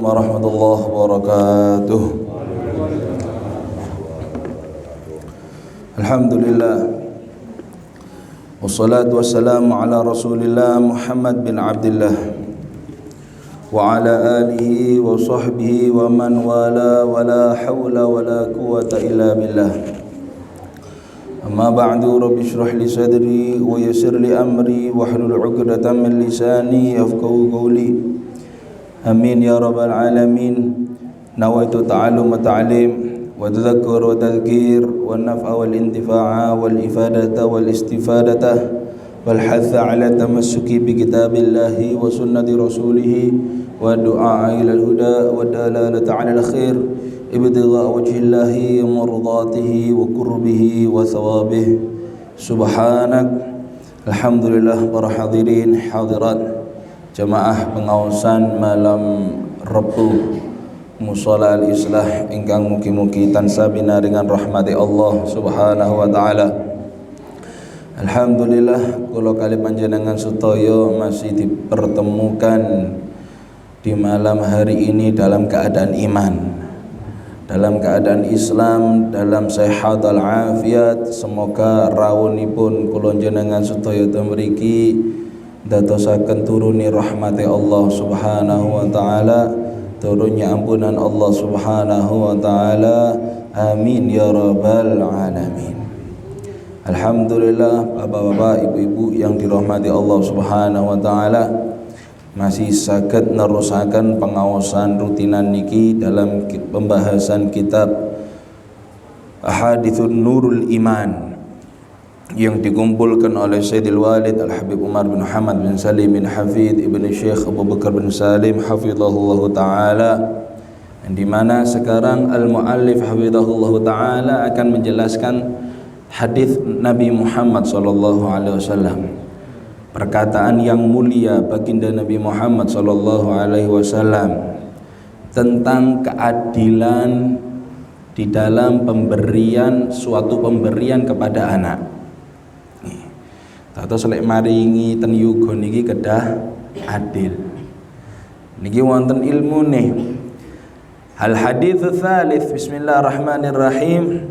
warahmatullahi wabarakatuh. Alhamdulillah, wassalatu wassalamu ala rasulillah Muhammad bin Abdullah wa ala alihi wa sahbihi wa man wala wa la hawla wa la quwwata illa billah. Amma ba'du, rabbi shrah li sadri wa yassir li amri wahlul 'uqdatam min lisani yafqahu qawli. Amin ya rabbal alamin. Nawaitu ta'allum wa ta'lim wa tadhakkur wa tadhkir wa naf'a wal intifa'a wal ifadata wal istifadata wal hatha ala tamassuki bi kitabillahi wa sunnati rasulih wa du'a ila al-huda wa dalalata ala al-khair ibtigha wajhillahi mardatihi wa qurbihi wa thawabih. Subhanak. Alhamdulillah para hadirin hadirat jamaah pengaosan malam Rabu Mushola al-Islah ingkang mugi-mugi tansah binaringan rahmati Allah Subhanahu wa taala. Alhamdulillah kula kali panjenengan sedaya masih dipertemukan di malam hari ini dalam keadaan iman, dalam keadaan Islam, dalam sehat al-afiat. Semoga rawuhipun kula jenengan sedaya mriki dadosaken turuni rahmati Allah Subhanahu wa taala, turunnya ampunan Allah Subhanahu wa taala. Amin ya rabbal alamin. Alhamdulillah, bapak-bapak, ibu-ibu yang dirahmati Allah Subhanahu wa taala, masih saged nerusaken pengaosan rutinan niki dalam pembahasan kitab Ahaditsun Nurul Iman yang dikumpulkan oleh Sayyidil Walid Al-Habib Umar bin Muhammad bin Salim bin Hafid Ibn Syekh Abu Bakar bin Salim hafizahullah ta'ala, di mana sekarang al-muallif hafizahullah ta'ala akan menjelaskan hadis Nabi Muhammad sallallahu alaihi wasallam, perkataan yang mulia baginda Nabi Muhammad sallallahu alaihi wasallam tentang keadilan di dalam pemberian, suatu pemberian kepada anak. Tato selek maringi ten yuga niki kedah adil. Niki wonten ilmune. Al hadits tsalits, bismillahirrahmanirrahim.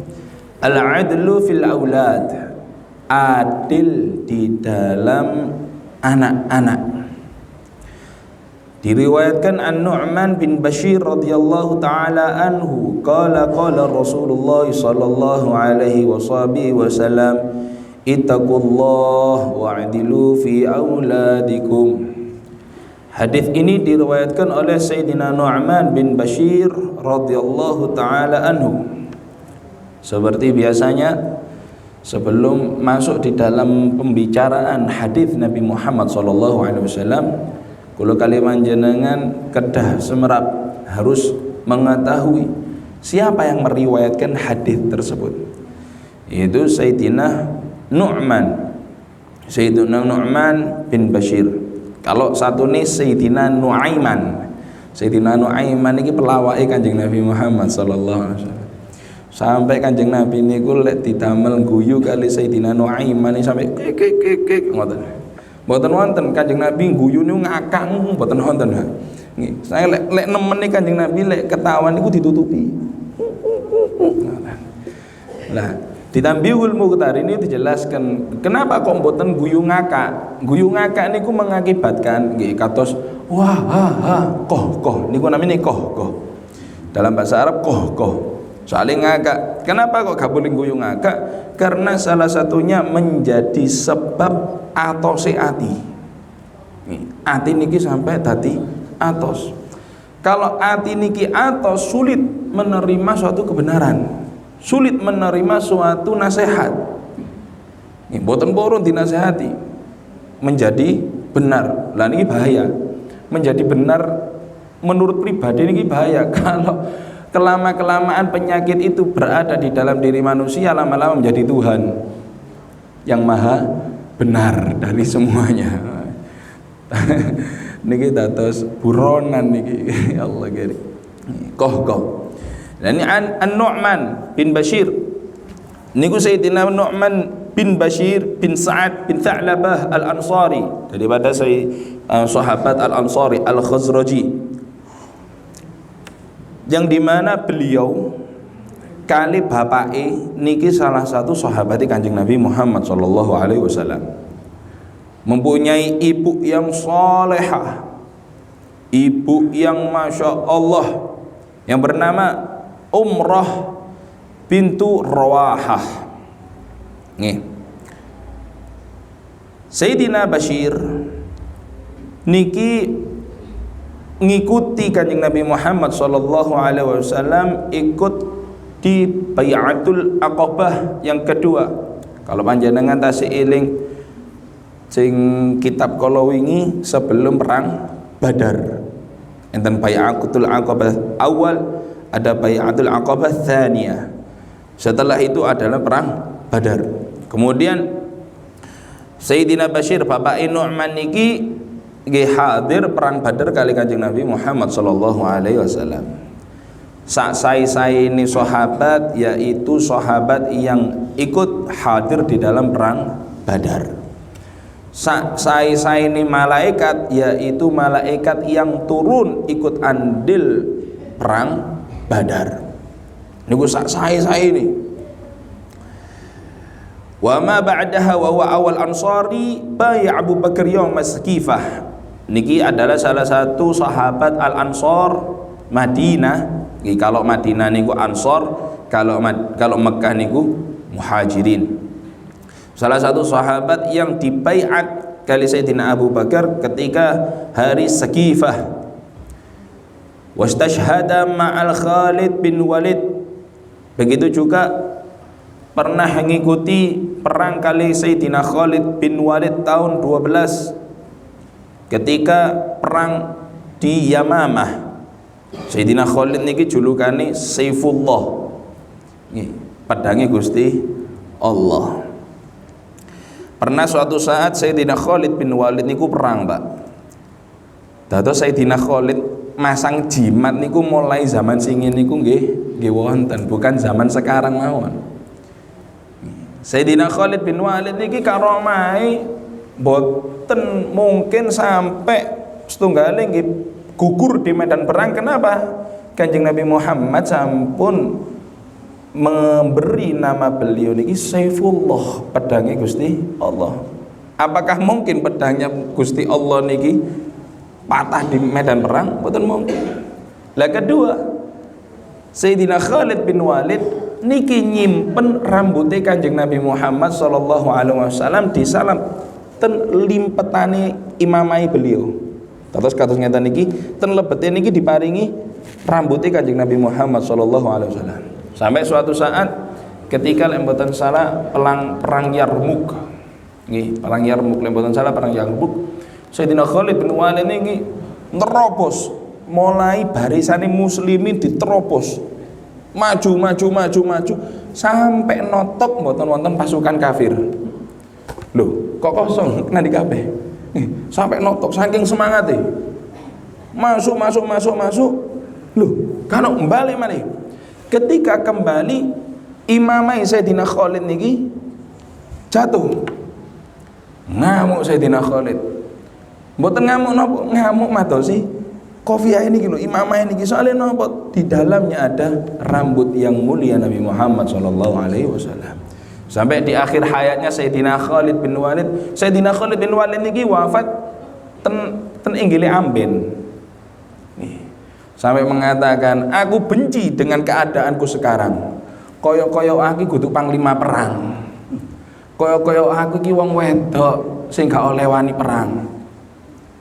Al adlu fil aulad, adil di dalam anak-anak. Diriwayatkan An-Nu'man bin Bashir radhiyallahu taala anhu qala Rasulullah sallallahu alaihi wasallam, ittaqullah wa'dilu fi auladikum. Hadis ini diriwayatkan oleh Sayyidina Nu'man bin Bashir radhiyallahu taala anhu. Seperti biasanya, sebelum masuk di dalam pembicaraan hadis Nabi Muhammad sallallahu alaihi wasallam, kula kali panjenengan kedah semerap harus mengetahui siapa yang meriwayatkan hadis tersebut. Yaitu Sayyidina Nu'man bin Bashir. Kalau satu ini Sayyidina Nu'aiman. Sayyidina Nu'aiman ini pelawake Kanjeng Nabi Muhammad sallallahu alaihi wasallam. Sampai Kanjeng Nabi niku lek didamel guyu kali Sayyidina Nu'aiman sampai kek ngoten. Mboten wonten Kanjeng Nabi guyu niku ngakak mboten wonten. Nggih, saya lek nemen Kanjeng Nabi lek ketawa niku ditutupi. Lah di Tambihul Mukhtar ini dijelaskan kenapa kok mboten guyu ngakak. Guyu ngakak niku mengakibatkan nggih kados wah ha koh niku namine koh. Dalam bahasa Arab koh. Saling ngakak. Kenapa kok gak boleh guyu ngakak? Karena salah satunya menjadi sebab atose ati. Ati niki sampai dadi atos. Kalau ati niki atos, sulit menerima suatu kebenaran, sulit menerima suatu nasihat. Mboten purun dinasehati menjadi benar. Lah niki bahaya. Menjadi benar menurut pribadi niki bahaya. Kalau kelama-kelamaan penyakit itu berada di dalam diri manusia, lama-lama menjadi Tuhan yang maha benar dari semuanya. Niki dados buronan niki. Ya Allah gari. Koh. Dan ini An-Nu'man bin Bashir. Niku Sayyidina Nu'man bin Bashir bin Sa'ad bin Tha'labah Al-Ansari, daripada sahabat Al-Ansari Al-Khazraji. yang dimana beliau kali bapake niki salah satu sahabat Kanjeng Nabi Muhammad sallallahu alaihi wasallam, mempunyai ibu yang salehah, ibu yang masya Allah, yang bernama Umrah bintu Rawahah. Nih, Sayyidina Bashir niki ngikuti Kanjeng Nabi Muhammad sallallahu alaihi wasallam ikut di Bai'atul Aqabah yang kedua. Kalau panjenengan tasih eling sing kitab kala wingi sebelum perang Badar, enten Bai'atul Aqabah awal, ada Bai'atul Aqabah tsaniyah. Setelah itu adalah perang Badar. Kemudian Sayyidina Bashir bapak Nu'man niki nggih hadir perang Badar kali Kanjeng Nabi Muhammad sallallahu alaihi wasallam. Saksai ini sahabat, yaitu sahabat yang ikut hadir di dalam perang Badar. Saksai ini malaikat, yaitu malaikat yang turun ikut andil perang Badar. Niku saksai ini. Wa ma ba'daha wa huwa awal ansari bai Abu Bakar yaum Sakifah. Niki adalah salah satu sahabat Al-Ansar Madinah. Kalau Madinah niku Ansor, kalau Mekah niku Muhajirin. Salah satu sahabat yang dibaiat kali Sayyidina Abu Bakar ketika hari Sakifah. Wastashhada ma'al Khalid bin Walid. Begitu juga pernah mengikuti perang kali Sayyidina Khalid bin Walid tahun 12 ketika perang di Yamamah. Sayyidina Khalid niki julukane Saifullah, pedange Gusti Allah. Pernah suatu saat Sayyidina Khalid bin Walid niku perang, Pak. Dados Sayyidina Khalid masang jimat niku mulai zaman singin niku nggih wonten, bukan zaman sekarang mawon. Sayyidina Khalid bin Walid niki karomahe boten mungkin sampai setunggalnya nggih gugur di medan perang. Kenapa? Kanjeng Nabi Muhammad sampun memberi nama beliau niki Saifullah, pedangnya Gusti Allah. Apakah mungkin pedangnya Gusti Allah niki patah di medan perang? Boten mungkin. Lah kedua, Sayyidina Khalid bin Walid niki nyimpen rambutnya Kanjeng Nabi Muhammad sallallahu alaihi wasallam di salam ten limpetane imamai beliau. Terus kados ngeten niki ten lebete niki diparingi rambutnya Kanjeng Nabi Muhammad sallallahu alaihi wasallam. Sampai suatu saat ketika lek mboten salah perang Yarmuk. Nggih, perang Yarmuk, lek mboten salah perang Yarmuk. Sayyidina Khalid bin Walid niki nerobos, mulai barisane muslimin diterobos. Maju sampai notok mboten wonten pasukan kafir. Loh, kok kosong nanti kabeh. Sampai notok saking semangate. Masuk. Loh, kan balik maneh. Ketika kembali imamai Sayyidina Khalid niki jatuh. Ngamuk Sayyidina Khalid. Mboten ngamuk napa? Ngamuk madosi Kofiah ini gitu, imamah ini soalnya nopo di dalamnya ada rambut yang mulia Nabi Muhammad sallallahu alaihi wasallam. Sampai di akhir hayatnya Sayyidina Khalid bin Walid, Sayyidina Khalid bin Walid niki wafat ten inggile amben. Sampai mengatakan, aku benci dengan keadaanku sekarang. Koyok-koyok aku kudu panglima perang. Koyok-koyok aku ki wong wedok sing gak oleh wani perang.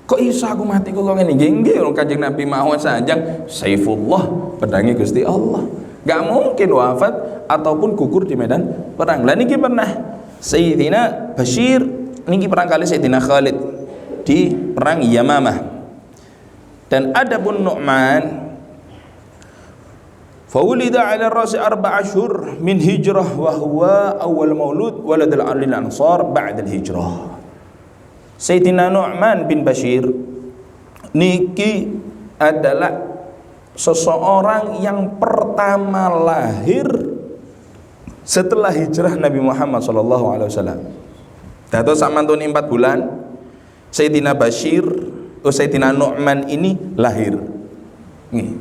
Kok iso aku mati kok ngene? Nggih, Kanjeng Nabi Muhammad sanjang Saifullah, pedangnya Gusti Allah. Gak mungkin wafat ataupun gugur di medan perang. Lah niki pernah Sayyidina Bashir niki perang kali Sayyidina Khalid di perang Yamamah. Dan adapun Nu'man fawulida ala rasi 4 ashhur min hijrah wa huwa awal maulud walad al ansar ba'da al hijrah. Sayyidina Nu'man bin Bashir niki adalah seseorang yang pertama lahir setelah hijrah Nabi Muhammad sallallahu alaihi wasallam. Dados samantun 4 bulan Sayyidina Bashir, Sayyidina Nu'man ini lahir. Nih,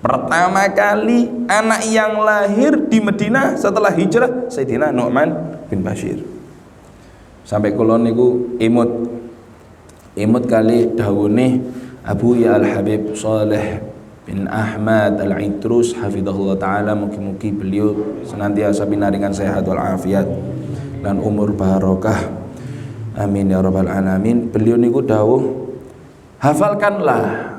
Pertama kali anak yang lahir di Madinah setelah hijrah Sayyidina Nu'man bin Bashir. Sampai kula niku imut kali dawuhe Abu Ya Al-Habib Saleh bin Ahmad Al-Idrus hafizahullah taala, mugi-mugi beliau senantiasa pinaringan sehat wal afiat lan umur barokah. Amin ya rabbal alamin. Beliau niku dawuh, hafalkanlah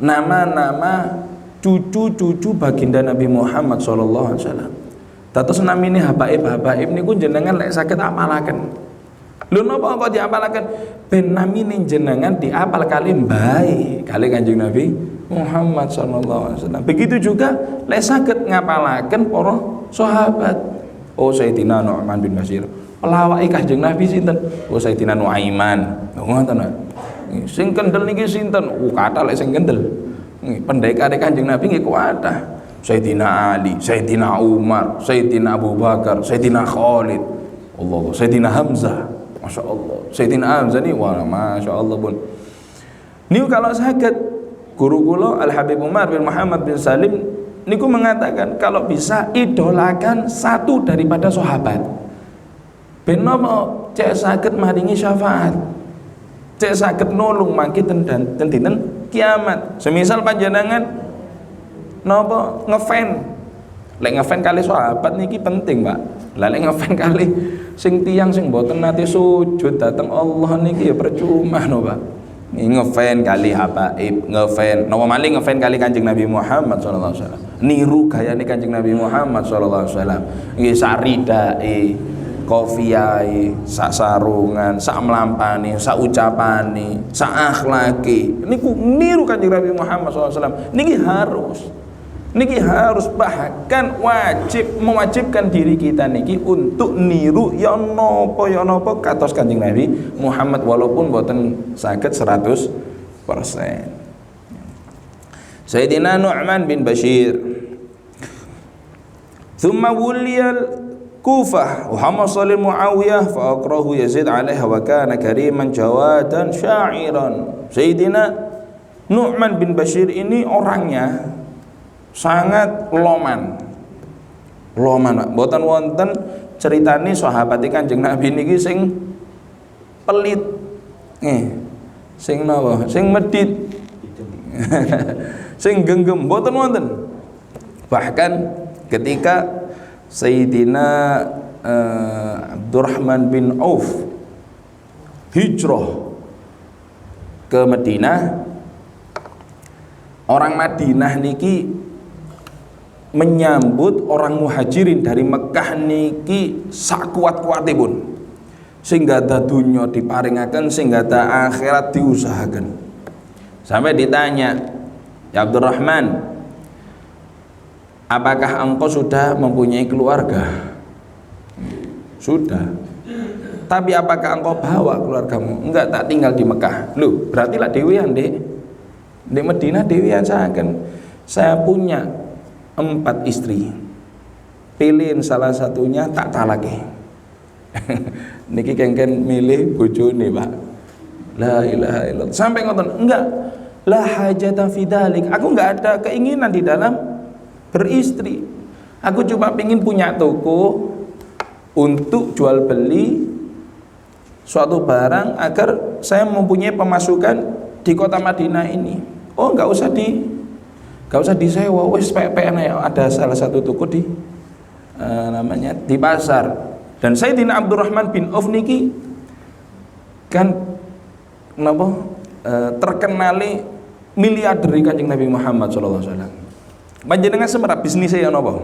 nama-nama cucu-cucu baginda Nabi Muhammad sallallahu alaihi wasallam. Dados namine habaib niku jenengan lek saged apalaken. Lho napa kok diapalaken? Ben namine jenengan diapal kali mbae kali Kanjeng Nabi Muhammad sallallahu alaihi wasallam. Begitu juga lek saged ngapalaken para sahabat. Oh Sayyidina Nu'man bin Bashir. Pelawake Kanjeng Nabi sinten? Oh Sayyidina Nuaiman. Ngoten. Sing kendel niki sinten? Kathah lek sing kendel. Pendekare Kanjeng Nabi nggih kuatah. Sayyidina Ali, Sayyidina Umar, Sayyidina Abu Bakar, Sayyidina Khalid, Allah, Sayyidina Hamzah, Masya Allah. Sayyidina Hamzah ni wah Masya Allah pun. Niku kalau saged guru kula Al Habib Umar bin Muhammad bin Salim niku mengatakan kalau bisa idolakan satu daripada sahabat. Ben napa cek saged maringi syafaat. Cek saged nulung mangke ten dinten kiamat. Semisal panjenengan napa ngefan, lek ngefan kali sahabat niki penting Pak. Lah lek ngefan kali sing tiyang sing mboten nate sujud dateng Allah niki ya percuma no Pak. Ngefan kali habaib, ngefan napa malih ngefan kali Kanjeng Nabi Muhammad sallallahu alaihi wasallam. Niru gayane Kanjeng Nabi Muhammad sallallahu alaihi wasallam. Nggih sak ridae, kofiai, sak sarungan, sak melampani, sak ucapani, sak akhlaki. Niku niru Kanjeng Nabi Muhammad SAW. Niki harus bahkan mewajibkan diri kita niki untuk niru ya napa kados Kanjeng Nabi Muhammad walaupun boten saged 100%. Sayyidina Nu'man bin Bashir. Thumma wuliyal Kufah wa hamasal Muawiyah fa aqrahu Yazid alaiha wa kana kariman jawadan sya'iran. Sayyidina Nu'man bin Bashir ini orangnya sangat loman. Mboten wonten ceritane sahabat Kanjeng Nabi niki sing pelit. Sing napa? Sing medit. Sing genggam mboten wonten. Bahkan ketika Sayyidina Abdurrahman bin Auf hijrah ke Madinah, orang Madinah niki menyambut orang muhajirin dari Mekah niki sak kuat-kuatipun, sehingga ada dunya diparingaken, sehingga ada akhirat diusahakan. Sampai ditanya, ya Abdurrahman, apakah engkau sudah mempunyai keluarga? Sudah. Tapi apakah engkau bawa keluargamu? Enggak, tak tinggal di Mekah. Loh, berarti lah dewean Dek. Di Madinah dewean saya punya 4 istri. Pilihin salah satunya tak talake. Niki kengken milih bojone, Pak. La ilaha illallah. Sampai ngoten, enggak. La hajata fi dzalik. Aku enggak ada keinginan di dalam beristri. Aku cuma pengen punya toko untuk jual beli suatu barang agar saya mempunyai pemasukan di kota Madinah ini. Oh, nggak usah disewa, wes PPN ya. Ada salah satu toko di namanya di pasar. Dan Sayyidina Abdurrahman bin Auf niki kan terkenali miliarder Kanjeng Nabi Muhammad sallallahu alaihi wasallam. Panjenengan semerap bisnisnya ya napa?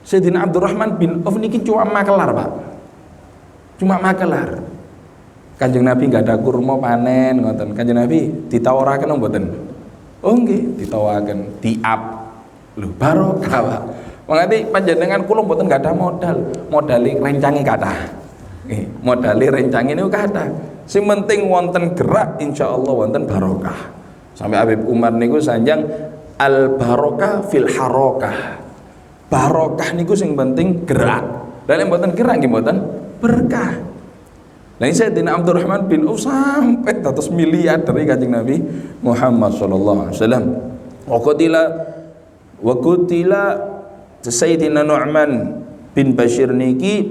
Sayyidina Abdurrahman bin Auf niki cuma makelar, Pak. Cuma makelar. Kanjeng Nabi enggak ada kurma panen ngoten. Kanjeng Nabi ditawaraken mboten? Oh nggih, ditawaraken, diap. Lho barokah, Pak. Mangati panjenengan kula mboten enggak ada modal. Modali rencange kathah. Nggih, modali rencange niku kathah. Sing penting wonten gerak insyaallah wonten barokah. Sampai Habib Umar niku sanjang al barokah fil harokah. Barokah niku sing penting gerak. Lan mboten gerak nggih mboten berkah. Lah Sayyidina Abdurrahman bin Auf sampai dados miliar dari Kanjeng Nabi Muhammad sallallahu alaihi wasallam. Wa qatila Wa qutila Sayyidina Nu'man bin Bashir niki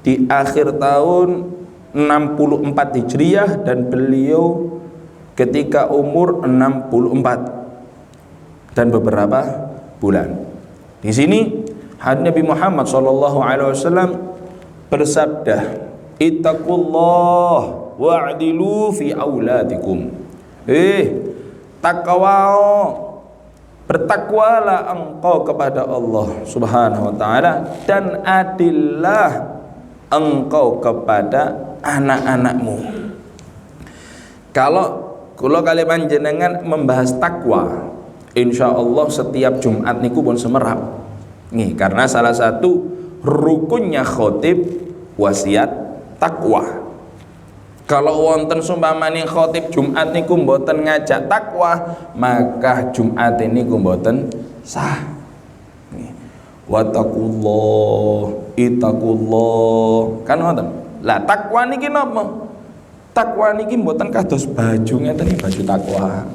di akhir tahun 64 Hijriah dan beliau ketika umur 64 dan beberapa bulan. Di sini Nabi Muhammad SAW bersabda, ittaqullah wa'dilu fi auladikum. Takwa, bertakwalah engkau kepada Allah Subhanahu wa taala dan adillah engkau kepada anak-anakmu. Kalau kali panjenengan membahas takwa, insyaallah setiap Jumat niku pun semerap. Nih, karena salah satu rukunnya khotib wasiat takwa. Kalau wonten sumpamane khotib Jumat niku mboten ngajak takwa, maka Jumat ini niku mboten sah. Wattaqullah, ittaqullah. Kan ngoten. Lah takwa niki napa? Takwa niki mboten kados baju ngeten iki, baju takwa.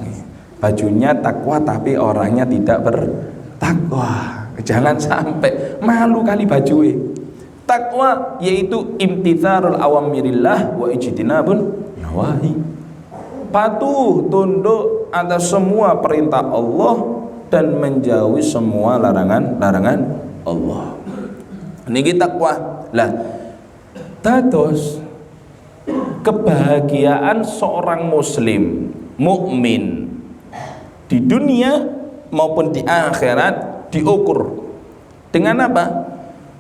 Bajunya takwa tapi orangnya tidak bertakwa. Jangan sampai malu kali bajue. Takwa yaitu imtitharul awamirillah wa ijtinabun nawahi. Patuh tunduk atas semua perintah Allah dan menjauhi semua larangan Allah. Niki takwa. Lah dados kebahagiaan seorang muslim mukmin di dunia maupun di akhirat diukur dengan apa?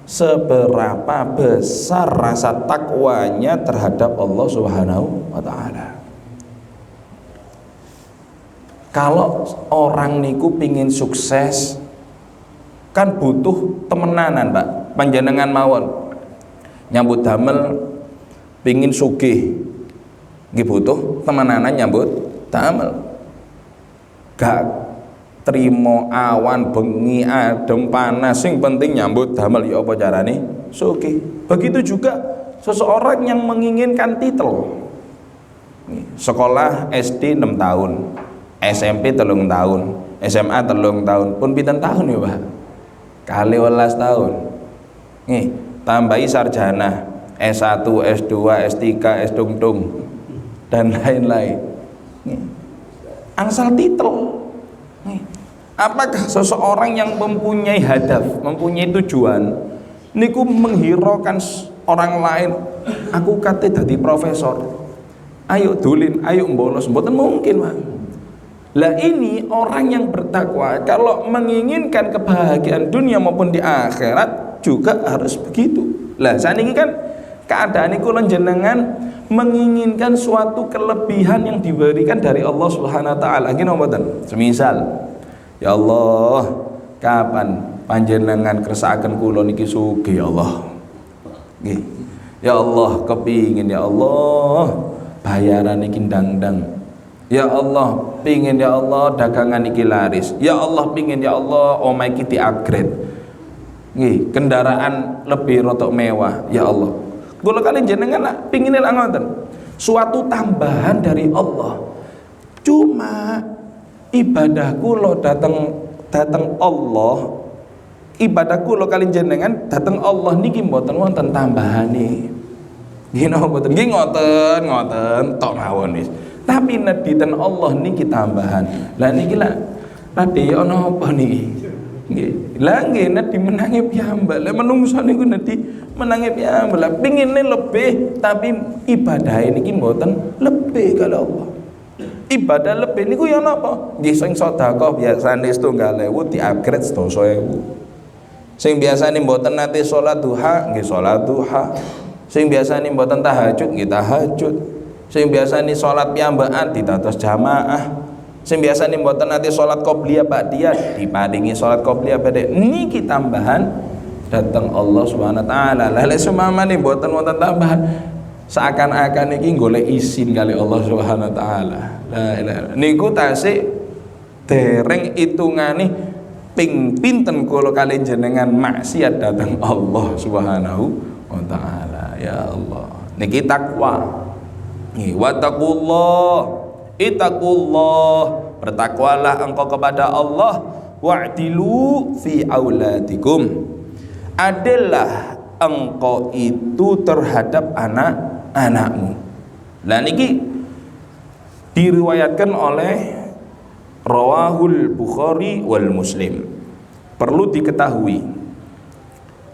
Seberapa besar rasa takwanya terhadap Allah Subhanahu wa taala. Kalau orang niku pingin sukses kan butuh temenanan, Pak. Panjenengan mawon nyambut damel pingin sugih nggih butuh temenanan nyambut damel. Gak trimo awan bengi adem panas, sing penting nyambut damel ya apa carane sugih. Begitu juga seseorang yang menginginkan titel. Sekolah SD 6 tahun, SMP 3 tahun, SMA 3 tahun, pun pinten tahun ya, Pak? Kali 12 tahun. Nih, tambahi sarjana S1, S2, S3, S-dung-dung dan lain-lain. Angsal titel. Apakah seseorang yang mempunyai hadaf, mempunyai tujuan niku menghiraukan orang lain, aku kate dadi profesor, ayo dulin, ayo bolos, mboten mungkin, Pak. Lah ini orang yang bertakwa kalau menginginkan kebahagiaan dunia maupun di akhirat juga harus begitu. Lah saniki kan keadaan niku jenengan menginginkan suatu kelebihan yang diberikan dari Allah Subhanahu wa taala. Nggih napa mboten? Semisal, ya Allah, kapan panjenengan kersakaken kula niki sugih ya Allah. Nggih. Ya Allah, kepingin ya Allah bayaran niki ndang-ndang. Ya Allah, pingin ya Allah dagangan iki laris. Ya Allah, pingin ya Allah omah iki di-upgrade. Nggih, kendaraan lebih rotok mewah. Ya Allah. Kula kali jenengan nak pingin lak ngoten. Suatu tambahan dari Allah. Cuma ibadah kula dateng Allah, ibadah kula kali jenengan dateng Allah niki mboten wonten tambahane. Nggih napa mboten? Nggih ngoten tok mawon wis. Tapi nediten Allah niki tambahan. Lah niki lah dhewe ana apa niki? Nggih. Lah nggih nedhi menangi piyambak. Lah menungso niku nedhi menangi piyambak. Lah pingine lebih tapi ibadah niki mboten lebih kali Allah. Ibadah lebih niku ya napa? Nggih sing sedekah biasane 7.000 di-upgrade 12.000. Sing biasane mboten nate salat duha, nggih salat duha. Sing biasane mboten tahajud, nggih tahajud. Sing biasane salat piyambakan ditados jamaah. Sing biasane mboten nate salat qobliyah ba'diyah diparingi salat qobliyah ba'diyah. Niki tambahan dateng Allah Subhanahu wa taala. Lah lek sumamane mboten wonten tambahan, seakan-akan iki golek izin kali Allah Subhanahu wa taala. La ilaha. Niku tasik dereng hitungane ping pinten kula kali jenengan maksiat dateng Allah Subhanahu wa taala. Ya Allah. Niki takwa. Nggih, wattaqullah, ittaqullah. Bertakwalah engkau kepada Allah wa'dilu fi auladikum, adalah engkau itu terhadap anak-anakmu. Lah niki diriwayatkan oleh rawahul Bukhari wal Muslim. Perlu diketahui,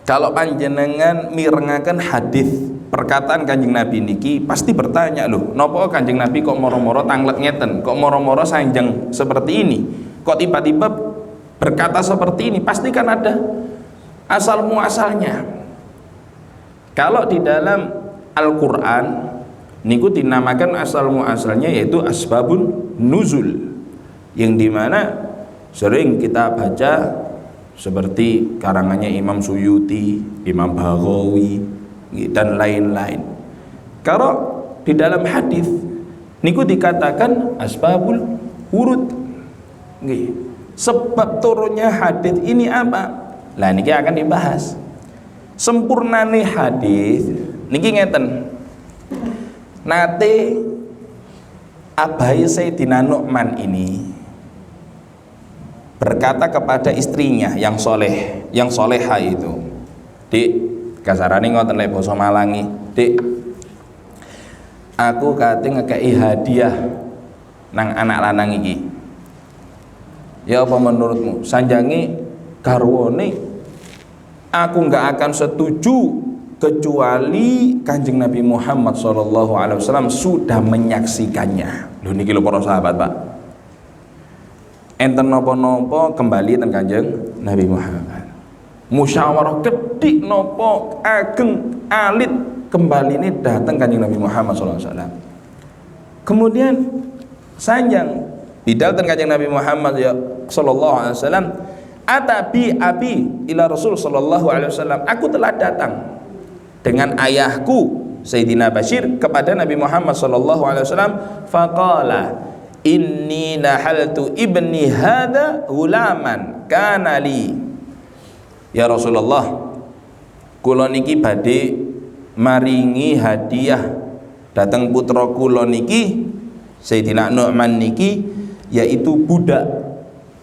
kalau panjenengan mirengaken hadis perkataan Kanjeng Nabi niki pasti bertanya, loh napa Kanjeng Nabi kok moro-moro tanglet ngeten, kok moro-moro sanjang seperti ini, kok tiba-tiba berkata seperti ini? Pasti kan ada asal muasalnya. Kalau di dalam Al-Quran niku dinamakan asal muasalnya yaitu asbabun nuzul, yang dimana sering kita baca seperti karangannya Imam Suyuti, Imam Baghawi dan lain-lain. Kalau di dalam hadis niku dikatakan asbabul wurud, sebab turunnya hadis ini apa? Lah niki akan dibahas. Sempurnane hadis niki ngeten. Nate abai Sayyidina Nu'man ini berkata kepada istrinya yang soleh, yang soleha itu, Dik, kasarane ngoten lek basa Malangi, Dik, aku kate ngekei hadiah nang anak lanang iki. Ya apa menurutmu? Sanjangi garwane aku nggak akan setuju kecuali Kanjeng Nabi Muhammad SAW sudah menyaksikannya. Lho niki lho para sahabat, Pak. Enten nopo-nopo kembali teng Kanjeng Nabi Muhammad. Musyawarah kedik nopo ageng alit kembali ini datang Kanjeng Nabi Muhammad SAW. Kemudian sanjang bidal teng Kanjeng Nabi Muhammad ya sallallahu alaihi wasallam, atabi abi ila Rasul sallallahu alaihi wasallam, aku telah datang dengan ayahku Sayyidina Bashir kepada Nabi Muhammad sallallahu alaihi wasallam. Faqala inni nahaltu ibni hadha hulaman kana li, ya Rasulullah, kula niki badhe maringi hadiah dateng putra kula niki Sayyidina Nu'man niki, yaitu budak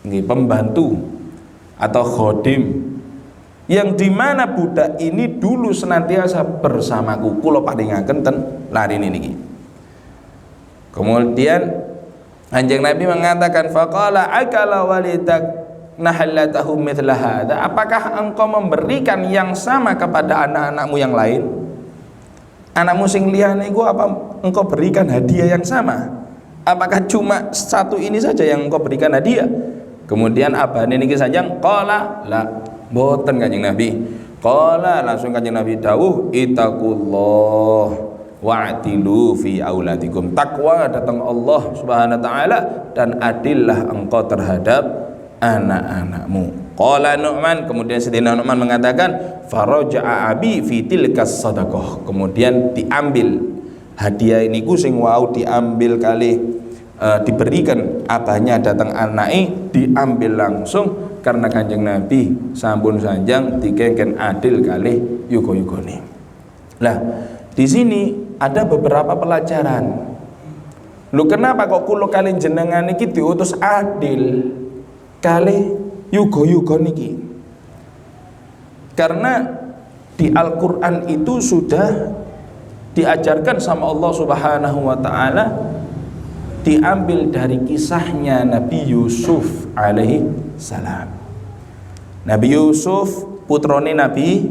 nggih, pembantu atau khodim, yang dimana budak ini dulu senantiasa bersamaku, kula paringaken ten larini niki. Kemudian Kanjeng Nabi mengatakan, faqala akala walidak nahallatahu mithla hadza, apakah engkau memberikan yang sama kepada anak-anakmu yang lain? Anakmu sing liyane iku apa engkau berikan hadiah yang sama? Apakah cuma satu ini saja yang engkau berikan hadiah? Kemudian abane niki sanjang qala la, mboten Kanjeng Nabi. Qala, langsung Kanjeng Nabi dawuh, ittaqullah wa'dilu fi auladikum, takwa datang Allah Subhanahu wa taala dan adillah engkau terhadap anak-anakmu. Qala Nu'man, kemudian Sayyidina Nu'man mengatakan, faraja'a abi fi tilkas sadaqah, kemudian diambil hadiah ini ku sing wau diambil kali diberikan abahnya datang anake, diambil langsung karena Kanjeng Nabi sampun sanjang dikengken adil kali yuga-yugane. Lah di sini ada beberapa pelajaran. Lu kenapa kok kula kali jenengan iki diutus adil kali yuga-yuga niki? Karena di Al-Qur'an itu sudah diajarkan sama Allah Subhanahu wa taala, diambil dari kisahnya Nabi Yusuf alaihi salam. Nabi Yusuf putrane Nabi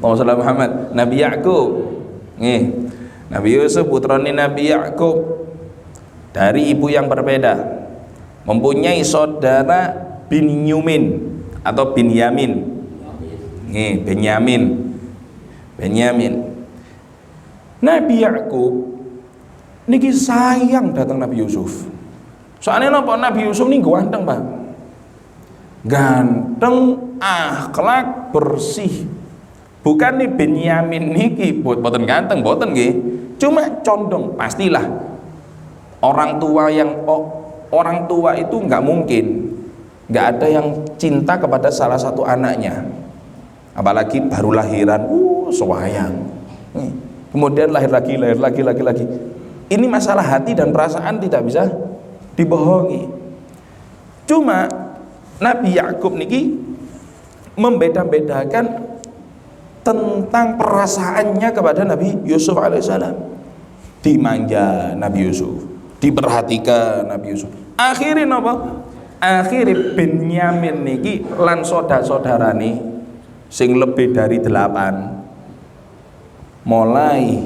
Muhammad, Nabi Ya'qub. Nabi Yusuf putrane Nabi Ya'qub dari ibu yang berbeda, mempunyai saudara Binyamin atau Binyamin. Benyamin. Nabi Ya'qub niki sayang datang Nabi Yusuf. Soalnya napa? Nabi Yusuf ini ganteng, Pak. Ganteng, akhlak bersih. Bukan nih Benyamin niki boten ganteng, boten nggih. Cuma condong, pastilah orang tua itu nggak mungkin nggak ada yang cinta kepada salah satu anaknya, apalagi baru lahiran, sewayang. Kemudian lahir lagi. Ini masalah hati dan perasaan tidak bisa dibohongi. Cuma Nabi Yakub niki membeda-bedakan tentang perasaannya kepada Nabi Yusuf alaihissalam. Dimanja Nabi Yusuf, diperhatikan Nabi Yusuf. Akhirnya apa? Akhirnya Binyamin niki lan saudara-saudarane sing lebih dari 8 mulai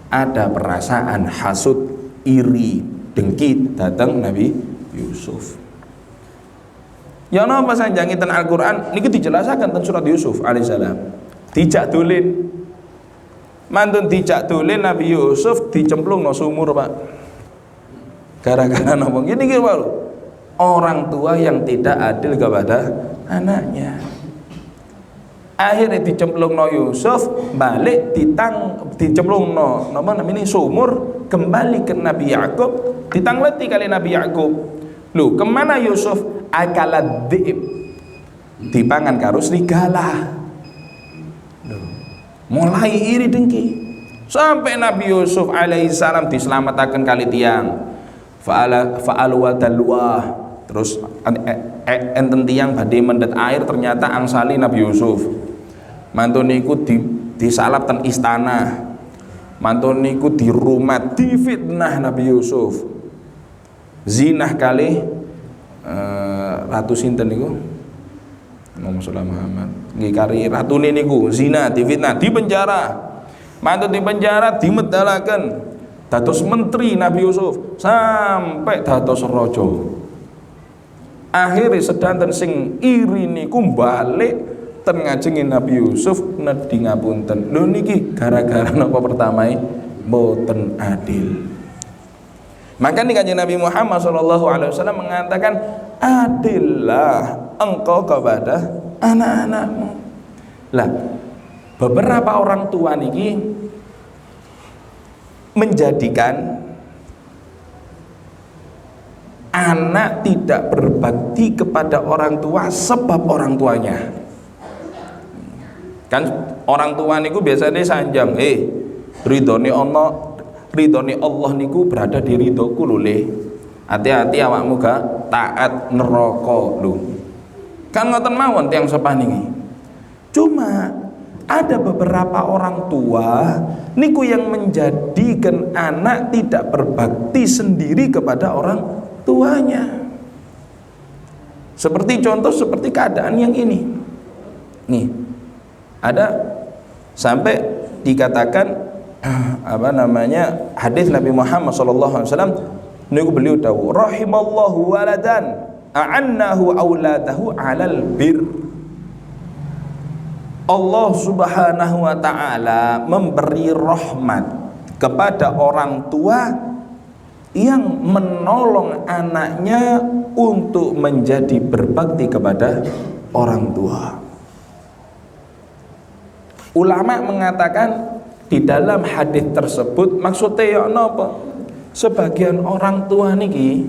ada perasaan hasud, iri, dengki datang Nabi Yusuf. Ya napa sanjangi ten Al-Qur'an niki dijelaskan ten surat Yusuf alaihissalam. Dijak dolen. Mantun dijak dolen Nabi Yusuf dicemplung no sumur, Pak. Gara-gara napa? Gini lho. Orang tua yang tidak adil kepada anaknya. Akhirnya dicemplung no Yusuf, balik dicemplung no napa namanya sumur, kembali ke Nabi Yakub, ditangleti kali Nabi Yakub. Loh, kemana Yusuf? Akalad dhi'ib, dipangan karo serigala. Loh, mulai iri dengki sampai Nabi Yusuf alaihissalam diselamatkan kali tiang. Fa'al wa dalwah. Terus enten tiang badhe mendet air, ternyata angsali Nabi Yusuf. Mantun niku disalap ten istana. Mantun niku dirumat, difitnah Nabi Yusuf. Zinah kali ratu sinten niku? Muhammad Muhammad. Nggih kari ratune niku zina, difitnah, dipenjara. Mantun dipenjara, dimedalaken. Dados menteri Nabi Yusuf sampai dados raja. Akhirnya sedanten sing iri niku balik ten ngajengin Nabi Yusuf nedhi ngapunten. Lho niki gara-gara napa pertamae mboten adil. Maka nih kanjeng Nabi Muhammad SAW mengatakan, adillah engkau kepada anak-anakmu. Lah, beberapa orang tua niki menjadikan anak tidak berbakti kepada orang tua sebab orang tuanya. Kan orang tua niku biasanya sanjang, ridhone Allah niku berada di ridhoku lho le. Hati-hati awakmu gak taat neraka lho. Kan ngoten mawon tiyang sepah niki. Cuma ada beberapa orang tua niku yang menjadikan anak tidak berbakti sendiri kepada orang tuanya. Seperti contoh seperti keadaan yang ini. Nih, ada sampai dikatakan apa namanya hadis Nabi Muhammad SAW niku beliau dawuh rahimallahu waladan a'annahu auladahu 'alal bir. Allah Subhanahu wa taala memberi rahmat kepada orang tua yang menolong anaknya untuk menjadi berbakti kepada orang tua. Ulama mengatakan di dalam hadis tersebut maksudnya ya napa? Sebagian orang tua niki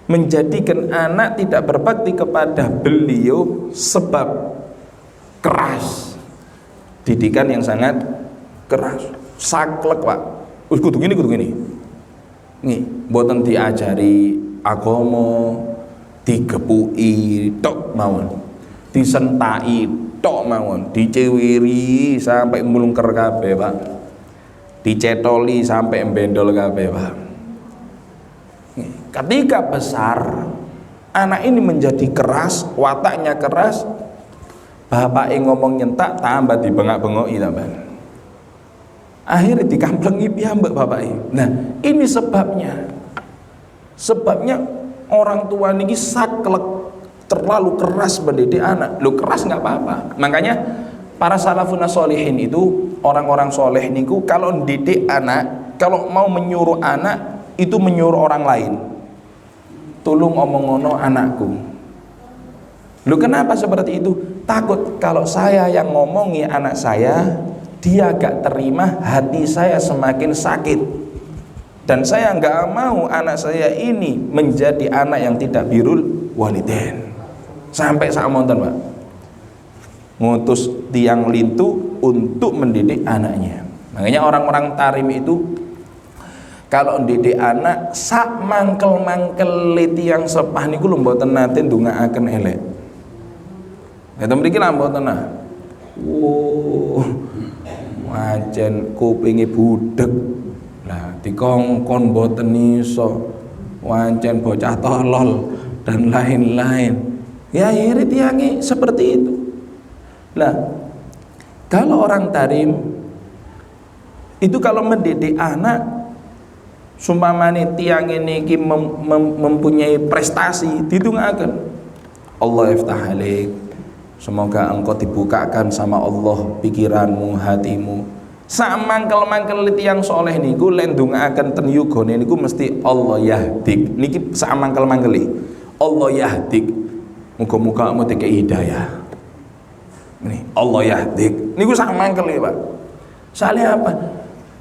menjadikan anak tidak berbakti kepada beliau sebab keras, didikan yang sangat keras, saklek Pak. Kudu gini. Nih, mboten diajari agama, digepuki tok mawon, disentaki tok mawon, dicewiri sampai mulungker kabeh Pak, dicetoli sampai embendol kabeh Pak. Ketika besar anak ini menjadi keras, wataknya keras, bapak ngomong nyentak tambah dibengak-bengoki tambah. Akhirnya dikamplengi piyambak bapak ini. Nah, ini sebabnya. Sebabnya orang tua niki saklek, terlalu keras mendidik anak. Lu keras nggak apa-apa. Makanya para salafun sholihin itu orang-orang soleh niku kalau mendidik anak, kalau mau menyuruh anak itu menyuruh orang lain. Tolong omong ngono anakku. Lu kenapa seperti itu? Takut kalau saya yang ngomongi anak saya, dia gak terima, hati saya semakin sakit. Dan saya gak mau anak saya ini menjadi anak yang tidak birrul walidain. Sampai samonten Pak, ngutus tiang lintu untuk mendidik anaknya. Makanya orang-orang tarim itu kalau ndidik anak sak mangkel-mangkel tiyang sepah niku lho mboten nate ndongaaken elek. Ngeten mriki lha mboten nah. Wancen kupinge budheg. Lah dikongkon mboten iso. Wancen bocah tolol dan lain-lain. Ya akhirnya tiangi seperti itu. Lah kalau orang tarim itu kalau mendidik anak sumpamane tiang ini mempunyai prestasi didungaken Allah iftah alaik, semoga engkau dibukakan sama Allah pikiranmu, hatimu. Sak mangkel-mangkel tiang soleh niku len ndongaaken ten yugane niku mesti Allah yahdik. Niki sak mangkel-mangkeli Allah yahdik, muga-muga kamu dikei hidayah. Ini Allah yahdik niku sak mangkel Pak. Soalnya apa?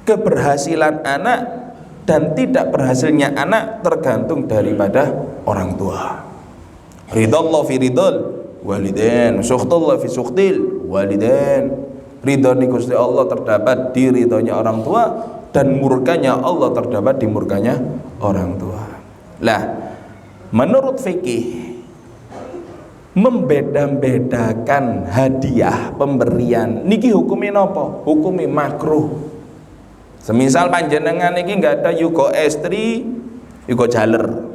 Keberhasilan anak dan tidak berhasilnya anak tergantung daripada orang tua. Ridallah fi ridal walidain, sukhtullah fi sukhtil walidain. Ridha ni Gusti Allah terdapat di ridhonya orang tua dan murkanya Allah terdapat di murkanya orang tua. Lah, menurut fikih membeda-bedakan hadiah pemberian niki hukumnya napa? Hukumnya makruh. Semisal panjenengan iki nggak ada yuga estri, yuga jaler.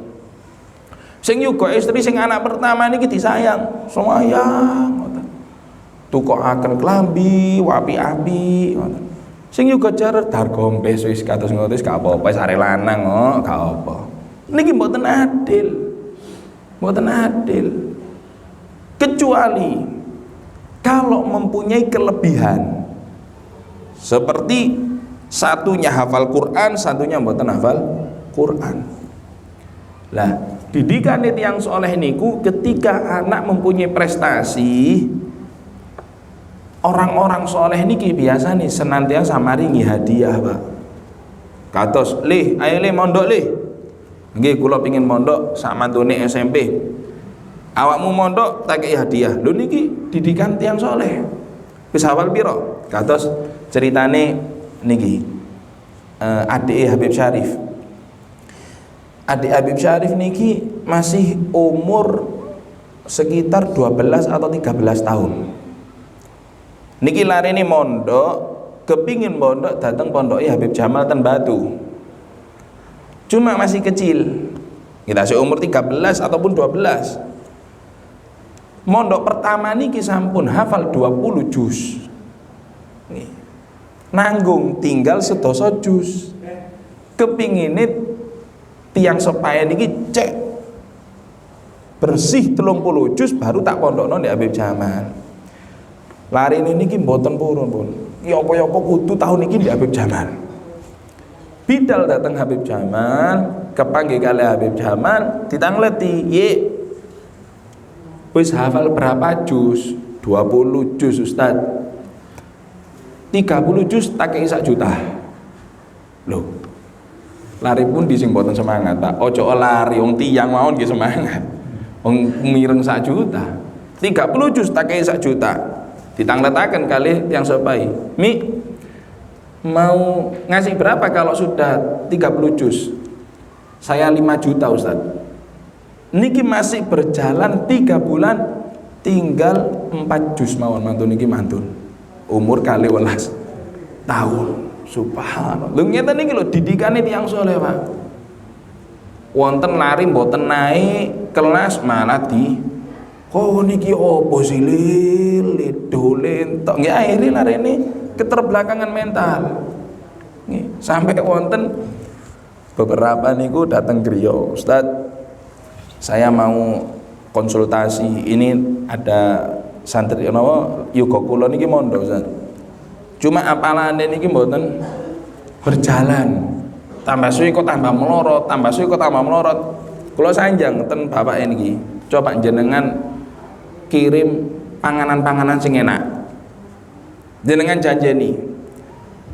Sing yuga estri sing anak pertama niki disayang, semayang ngoten. Tukokaken klambi, wapi-api ngoten. Sing yuga jaler dar gompes wis kados ngoten wis gak apa-apa, sare lanang kok gak apa. Niki mboten adil. Mboten adil. Kecuali kalau mempunyai kelebihan seperti satunya hafal Quran, satunya mboten hafal Quran. Lah, didikan yang soleh niku ketika anak mempunyai prestasi, orang-orang soleh niki biasa nih senantiasa maringi hadiah, Pak. Kados, "Lih, ayo lih mondok lih." Nggih, kula pengin mondok sak mantune SMP. Awakmu mondok tak kei hadiah. Lho niki didikan tiang soleh. Wis hafal piro? Kados ceritane niki adik Habib Syarif. Adik Habib Syarif niki masih umur sekitar 12 atau 13 tahun. Niki larini mondok, kepingin mondok datang pondoknya Habib Jamal ten Batu. Cuma masih kecil. Kita seumur 13 ataupun 12. Mondok pertama niki sampun hafal 20 juz. Nih. Nanggung tinggal sedoso jus. Kepingine tiang sepaya niki cek bersih 30 jus baru tak pondokno di Habib Jamal. Lari ini niki mboten purun pun. Ya apa-apa kudu tahun niki di Habib Jamal. Bidal datang Habib Jamal, kepanggih kali Habib Jamal, ditangleti, "Ye, wis hafal berapa jus?" 20 jus Ustaz. 30 juz tak kei 1 juta. Loh. Lari pun dising boten semangat, Pak. Ojo lari wong tiyang mawon nggih semangat. Wong mireng 1 juta. 30 juz tak kei 1 juta. Ditangletaken kali yang sepai. "Mi, mau ngasih berapa kalau sudah 30 juz?" "Saya 5 juta, Ustaz." Niki masih berjalan 3 bulan, tinggal 4 juz mawon mantun niki mantun. Umur kali 12 tahun. Subhanallah. Lho ngeten niki lho didikane tiyang saleh, Pak. Wonten lari mboten naik kelas malah di niki opo sih lil dolen tok. Nggih akhire larene keterbelakangan mental. Nggih, sampai wonten beberapa niku datang griya, "Ustaz, saya mau konsultasi. Ini ada santri napa yuga kula niki mondok Ustaz. Cuma apalane niki mboten berjalan. Tambah suwi kok tambah melorot, tambah suwi kok tambah melorot. Kula sanjang ten bapak niki. Coba jenengan kirim panganan-panganan sing enak. Jenengan janjeni.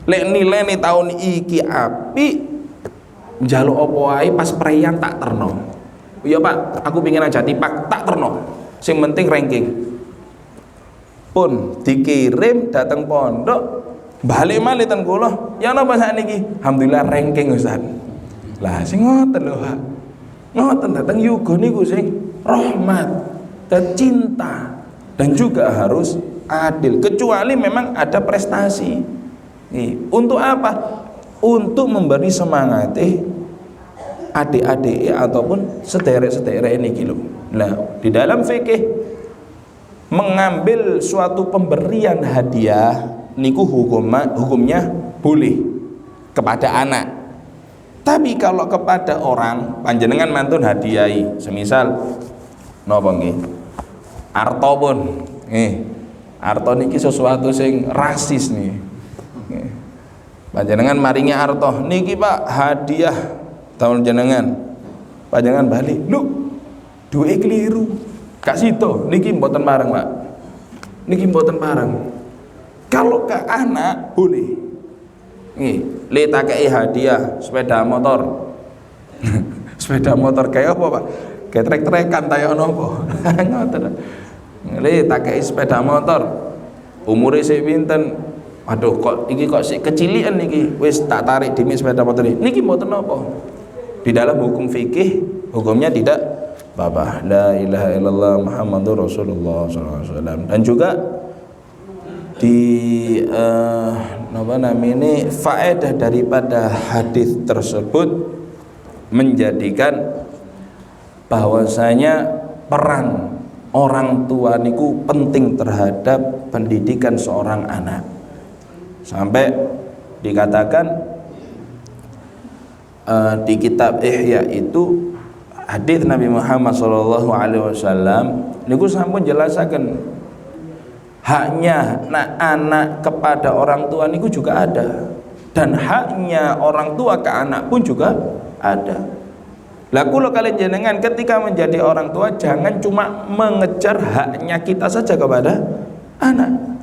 Lek nilai tahun iki apik, njaluk apa wae pas preyan tak terno. Iya Pak, aku pingin aja tipak tak terno. Sing penting ranking. Pun dikirim datang pondok, balik malih ten kula. Ya napa sakniki? Alhamdulillah ranking Ustaz. Lah sing ngoten lho, Pak. Ngoten datang yuga niku sing rahmat dan cinta dan juga harus adil, kecuali memang ada prestasi. Untuk apa? Untuk memberi semangat adik-adik ataupun sederek-sederek ini gitu. Nah, di dalam fikih mengambil suatu pemberian hadiah niku hukumnya boleh kepada anak. Tapi kalau kepada orang panjenengan mantun hadiahi, semisal napa nggih? Arto pun nggih. Arto niki sesuatu sing rasis nih. Panjenengan maringi arto niki Pak hadiah tahun jenengan. Panjenengan balik, "Lu duwe keliru." Kak Sito niki mboten bareng, Pak. Niki mboten bareng. Kalau ke anak boleh. Nggih, le tak kei hadiah sepeda motor. Sepeda motor kayak apa, Pak? Kayak trek-trekan ta yo napa? Ngoten. Le tak kei sepeda motor. Umure sik pinten? Aduh, kok iki kok sik kecilian niki. Wis tak tarik demi sepeda motor ini. Niki mboten napa. Di dalam hukum fikih hukumnya tidak apa-apa. La ilaha illallah Muhammadur Rasulullah SAW. Dan juga di ini faedah daripada hadis tersebut menjadikan bahwasanya peran orang tua niku penting terhadap pendidikan seorang anak. Sampai dikatakan di kitab Ihya itu hadis Nabi Muhammad SAW niku sampun jelasaken haknya anak kepada orang tua niku juga ada, dan haknya orang tua ke anak pun juga ada. Lah kula kalian jenengan ketika menjadi orang tua jangan cuma mengejar haknya kita saja kepada anak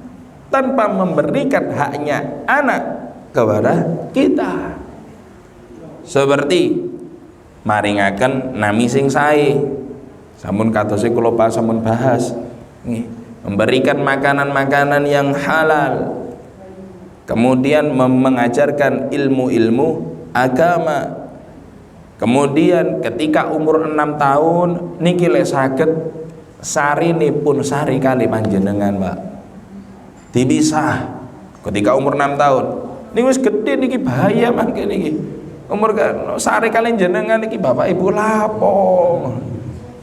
tanpa memberikan haknya anak kepada kita. Seperti maringaken nami sing sae. Sampun katose kula sampun bahas. Nggih, memberikan makanan-makanan yang halal. Kemudian mengajarkan ilmu-ilmu agama. Kemudian ketika umur 6 tahun niki lek saged sarinipun sari kali panjenengan, Pak. Dipisah ketika umur 6 tahun. Niki wis gedhe niki bahaya mangke niki. Umur sare kali jenengan niki bapak ibu lapo.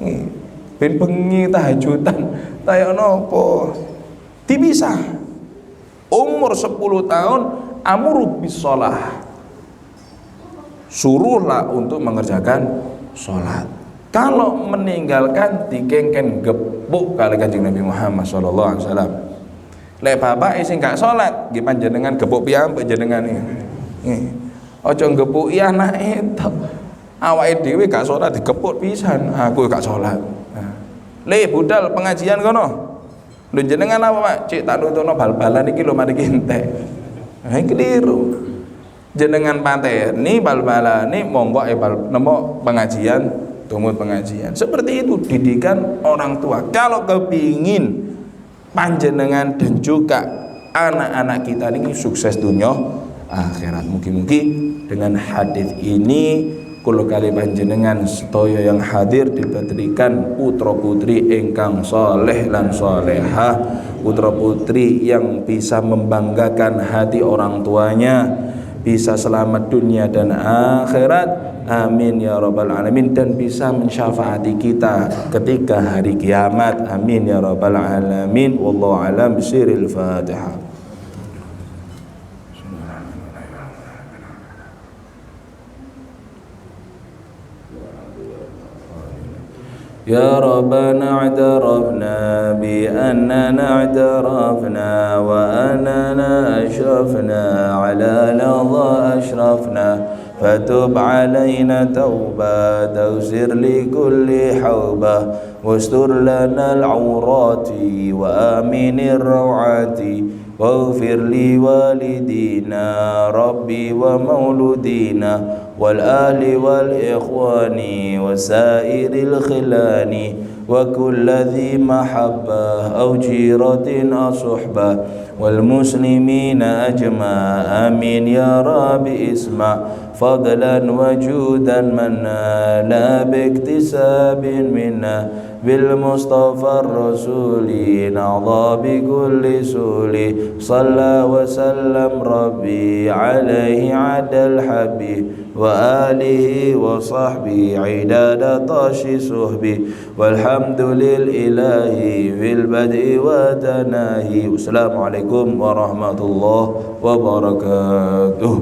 Nggih. Ben bengi tahajudan kaya napa. Dipisah. Umur 10 tahun amru bisolah. Suruhlah untuk mengerjakan sholat. Kalau meninggalkan dikengken gepuk kali Kanjeng Nabi Muhammad sallallahu alaihi wasallam. Lek bapak sing gak sholat nggih panjenengan gepuk piyambak jenengan iki. Nggih. Aja gepuki anake tok. Awake dhewe gak sholat digepuk pisan, aku gak sholat. Nah. Le budal pengajian kono. Lho jenengan apa, Pak? Cek tak nuntutno bal-balan iki lho mari entek. Ha keliru. Jenengan pateni bal-balane monggo nemu pengajian, tumut pengajian. Seperti itu didikan orang tua. Kalau kepingin panjenengan dan juga anak-anak kita ini sukses dunia akhirat. Mugi-mugi dengan hadis ini kula kali panjenengan sedaya yang hadir diberikan putra-putri ingkang saleh lan salehah, putra-putri yang bisa membanggakan hati orang tuanya, bisa selamat dunia dan akhirat, amin ya rabbal alamin, dan bisa mensyafaati kita ketika hari kiamat, amin ya rabbal alamin. Wallahu a'lam bisiril Fatihah. يا ربنا اعترفنا بأننا اعترفنا وأننا أشرفنا على لظى أشرفنا فتب علينا توبة تغفر لكل حوبة واستر لنا العورات وآمن الروعات واغفر لوالدينا ربي ومولودينا والأهل والإخوان وسائر الخلان وكل ذي محبة أو جيرة أو صحبة والمسلمين أجمع آمين يا رب اسمع فضلا وجودا منا باكتساب منا بالمصطفى الرسول نعضى بكل سول صلى وسلم ربي عليه عد الحبيب وآله وصحبه عداد طاش صحبه والحمد للإله في البدء وتناهي. Wassalamualaikum warahmatullahi wabarakatuh.